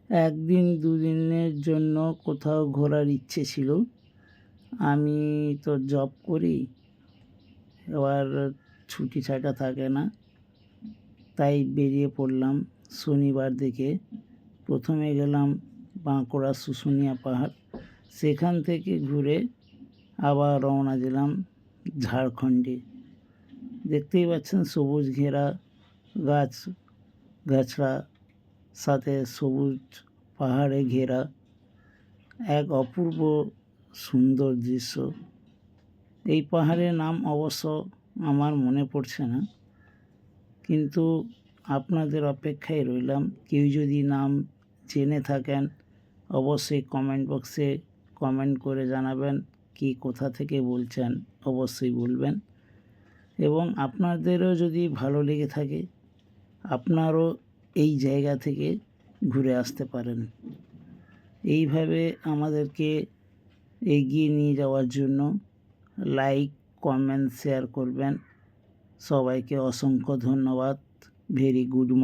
একদিন দুদিনের জন্য কোথাও ঘোরার ইচ্ছে ছিল। আমি তো জব করি, এবার ছুটি ছাটা থাকে না, তাই বেরিয়ে পড়লাম শনিবার দেখে। প্রথমে গেলাম বাঁকুড়া শুশুনিয়া পাহাড়, সেখান থেকে ঘুরে আবার রওনা দিলাম ঝাড়খণ্ডে। দেখতেই পাচ্ছেন সবুজ ঘেরা গাছড়া, সাথে সবুজ পাহাড়ে ঘেরা এক অপূর্ব সুন্দর দৃশ্য। এই পাহাড়ের নাম অবশ্য আমার মনে পড়ছে না, কিন্তু আপনাদের অপেক্ষায় রইলাম। কেউ যদি নাম জেনে থাকেন অবশ্যই কমেন্ট বক্সে কমেন্ট করে জানাবেন, কি কোথা থেকে বলছেন অবশ্যই বলবেন। এবং আপনাদেরও যদি ভালো লেগে থাকে আপনারও এই জায়গা থেকে ঘুরে আসতে পারেন। এইভাবে আমাদেরকে এগিয়ে নিয়ে যাওয়ার জন্য লাইক, কমেন্ট, শেয়ার করবেন। সবাইকে অসংখ্য ধন্যবাদ। Very good morning.